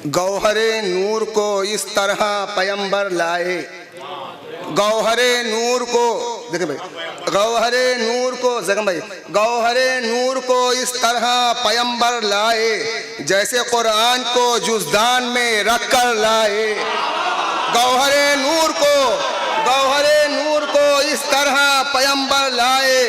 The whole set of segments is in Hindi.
गौहरे नूर को इस तरह पैगंबर लाए। गौहरे नूर को देखिए भाई, गौहरे नूर को जगम भाई, गौहरे नूर को इस तरह पैगंबर लाए जैसे कुरान को जुज़दान में रख कर लाए। गौहरे नूर को, गौहरे नूर को इस तरह पैगंबर लाए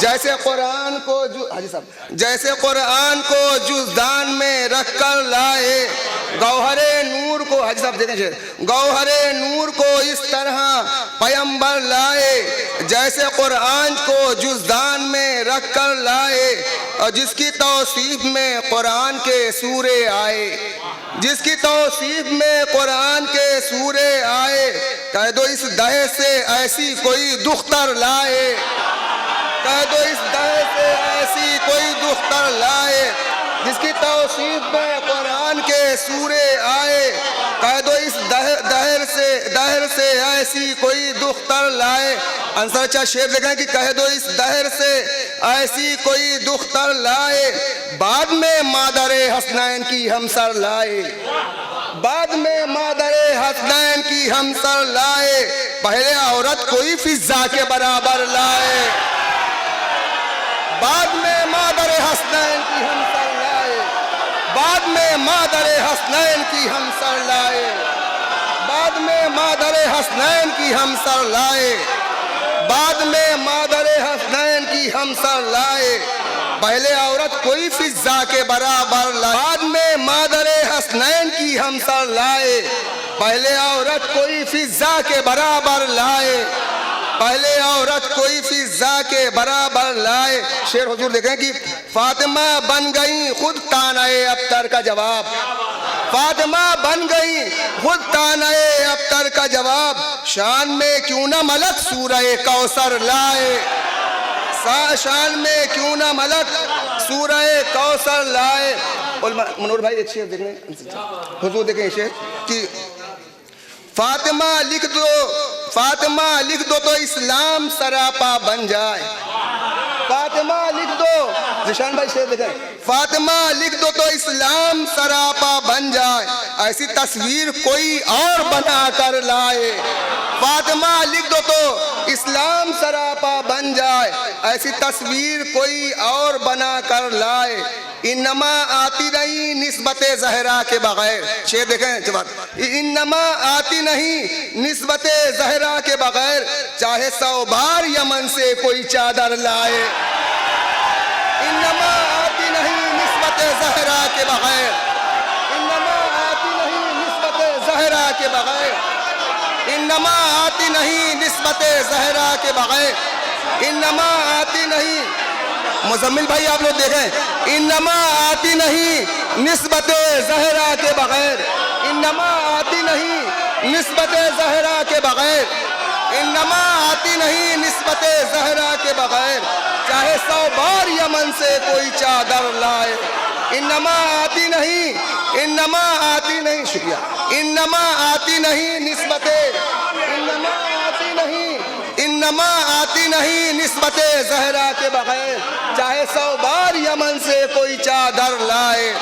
जैसे कुरान को हाजी साहब, जैसे कुरान को जुज़दान में रख कर लाए। गौहरे नूर को हाजी साहब देखें, गौहरे नूर को इस तरह पैगंबर लाए जैसे कुरान को जुज़दान में रख कर लाए, और जिसकी तौसीफ में कुरान के सूरे आए, जिसकी तौसीफ में कुरान के सूरे आए। कह दो इस दहे से ऐसी कोई दुख्तर लाए, कह दो इस दहे से ऐसी कोई दुख्तर लाए, जिसकी तौसीफ में कुरान के सूरे आए। कह दो इस दहर से ऐसी कोई दुख्तर लाए। अंसर अच्छा शेर देखें कि कह दो इस दहर से ऐसी कोई दुख्तर लाए, बाद में मादरे हसनैन की हम सर लाए, बाद में मादरे हसनैन की हम सर लाए। पहले औरत कोई फिजा के बराबर लाए, बाद में मादरे हसनैन की हम सर लाए, बाद में मादरे हसनैन की हम सर लाए, बाद में मादरे हसनैन की हम सर लाए, बाद में मादरे हसनैन की हम सर लाए। पहले औरत कोई फिजा के बराबर लाए, बाद में मादरे हसनैन की हम सर लाए। पहले औरत कोई फिजा के बराबर लाए, पहले औरत कोई फिजा के बराबर लाए। शेर हुजूर देखें कि फातिमा बन गई खुद तानाए अब्तर का जवाब, फातिमा बन गई खुद तानाए अब्तर का जवाब। शान में क्यों ना मलक सूरह कौसर लाए, शान में क्यों ना मलक सूरह कौसर लाए। मनोर भाई एक शेर देखें, हुजूर देखें शेर कि फातिमा लिख दो, फातिमा लिख दो तो इस्लाम सरापा बन जाए। फातिमा लिख दो, जिशान भाई शेर देखें, फातिमा लिख दो तो इस्लाम सरापा बन जाए, ऐसी तस्वीर कोई और बना कर लाए। फातिमा लिख दो तो इस्लाम सरापा बन जाए, ऐसी तस्वीर कोई और बना कर लाए। इन्नमा आती नहीं निस्बते ज़हरा के बगैर, शेर देखें जवाब, इन्नमा आती नहीं निस्बते ज़हरा के बगैर, चाहे 100 बार यमन से कोई चादर लाए। इन्नमा आती नहीं निस्बते ज़हरा के बगैर, इन्नमा आती नहीं निस्बते ज़हरा के बगैर, इन्नमा आती नहीं निस्बते ज़हरा के बगैर, इन्नमा आती नहीं। मुजम्मिल भाई आप लोग देखें, इन्नमा आती नहीं निस्बते ज़हरा के बगैर, इन्नमा आती नहीं निस्बते ज़हरा के बगैर, इन्नमा आती नहीं निस्बते ज़हरा के बगैर, चाहे 100 बार यमन से कोई चादर लाए। इन्नमा आती नहीं, इन्नमा आती नहीं, शुक्रिया, इन्नमा आती नहीं निस्बते, इन्नमा आती नहीं, इन्नमा आती नहीं निस्बते ज़हरा के बगैर, चाहे 100 बार यमन से कोई चादर लाए,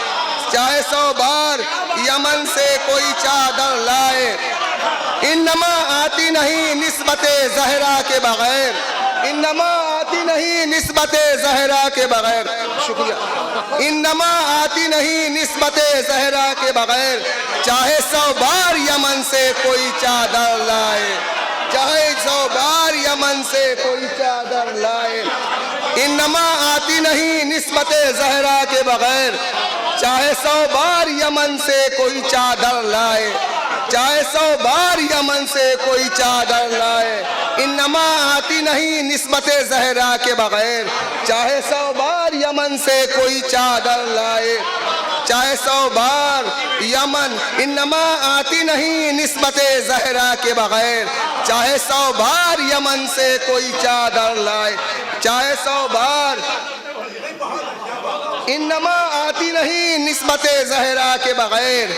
चाहे 100 बार यमन से कोई चादर लाए। इन्नमा आती नहीं निस्बते ज़हरा के बगैर, इन्नमा आती नहीं निस्बते ज़हरा के बगैर, शुक्रिया, इन्नमा आती नहीं निस्बते ज़हरा के बगैर, चाहे 100 बार यमन से कोई चादर लाए, चाहे 100 बार यमन से कोई चादर लाए। इन्नमा आती नहीं निस्बते ज़हरा के बगैर, चाहे 100 बार यमन से कोई चादर लाए, चाहे 100 बार यमन से कोई चादर लाए। इन्नमा आती नहीं निस्बते ज़हरा के बगैर, चाहे 100 बार यमन से कोई चादर लाए, चाहे 100 बार यमन। इन्नमा आती नहीं निस्बते ज़हरा के बगैर, चाहे 100 बार यमन से कोई चादर लाए, चाहे 100 बार। इन्नमा आती नहीं निस्बते ज़हरा के बगैर,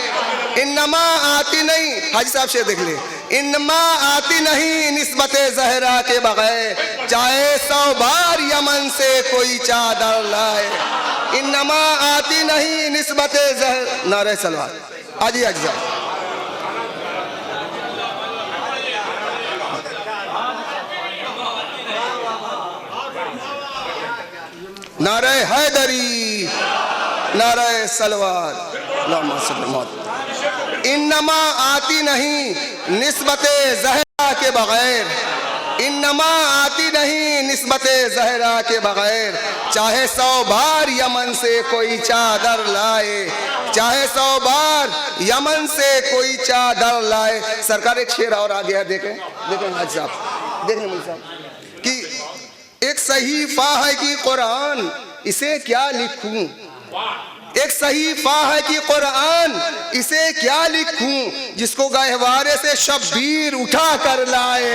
इन्नमा आती नहीं, हाजी साहब शेर देख ले, इन्नमा आती नहीं निस्बते ज़हरा के बगैर, चाहे 100 बार यमन से कोई चादर लाए। इन्नमा आती नहीं निस्बते ज़हरा, नारे सलवात। आजी अज्जा। नारे हैदरी, नारे सलवार। इन्नमा आती नहीं निस्बते ज़हरा के बगैर, इन्नमा आती नहीं निस्बते ज़हरा के बगैर। चाहे 100 बार यमन से कोई चादर लाए, चाहे 100 बार यमन से कोई चादर लाए। सरकार एक शेर और आ गया, देखें देखें हाजी साहब, देखें मुल्क साहब कि एक सहीफा है कि कुरान, इसे क्या लिखूं। एक सहीफा है कि कुरान, इसे क्या लिखूं, जिसको गहवारे से शब्बीर उठा कर लाए।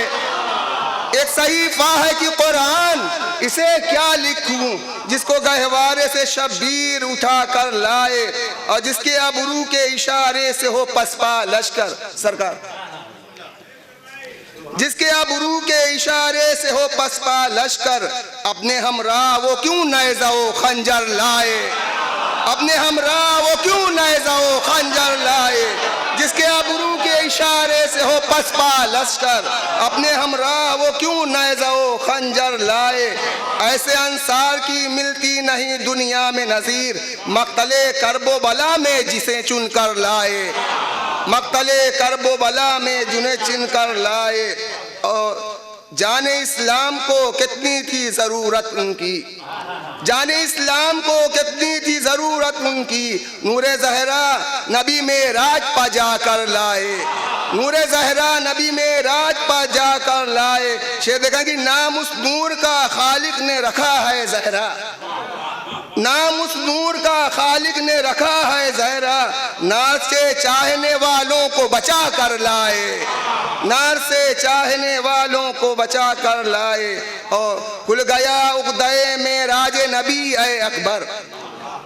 एक सहीफा है कि कुरान, इसे क्या लिखूं, जिसको गहवारे से शब्बीर उठा कर लाए, और जिसके अबरू के इशारे से हो पसपा लश्कर। सरकार, जिसके अबरू के इशारे से हो पसपा लश्कर, अपने हमरा वो क्यों नेज़ा-ओ खंजर लाए, अपने हमरा वो क्यों नेज़ा-ओ खंजर लाए। जिसके अबरू के इशारे से हो पसपा लश्कर, अपने हमरा वो क्यों नेज़ा-ओ खंजर लाए। ऐसे अंसार की मिलती नहीं दुनिया में नज़ीर, मक्तले करबो बला में जिसे चुन कर लाए, मक्तले करबो बला में जिन्हें चुन कर लाए। और जाने इस्लाम को कितनी थी ज़रूरत उनकी, जाने इस्लाम को कितनी थी ज़रूरत उनकी, नूरे ज़हरा नबी में राज पा जा कर लाए, नूरे ज़हरा नबी में राज पा जा कर लाए। शेर देखा कि नाम उस नूर का खालिक ने रखा है ज़हरा, नाम उस नूर का खालिक ने रखा है ज़हरा। नार से चाहने वालों को बचा कर लाए, नार से चाहने वालों को बचा कर लाए। और खुल गया उक़दे में राजे नबी ए अकबर,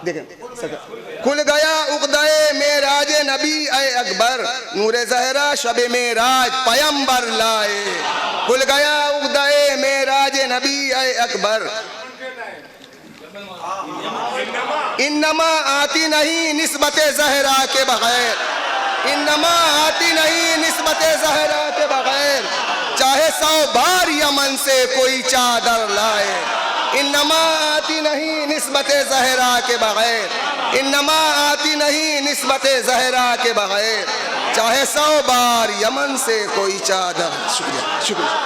देखें खुल गया उक़दे में राजे नबी ए अकबर, नूरे ज़हरा शबे में राज पयंबर लाए। खुल गया उक़दे में राजे नबी ए अकबर। इन्नमा आती नहीं निस्बते ज़हरा के बगैर, इन्नमा आती नहीं निस्बते ज़हरा के बगैर। चाहे 100 बार यमन से कोई चादर लाए, इन्नमा आती नहीं निस्बते ज़हरा के बगैर, इन्नमा आती नहीं निस्बते ज़हरा के बगैर। चाहे 100 बार यमन से कोई चादर। शुक्रिया, शुक्रिया।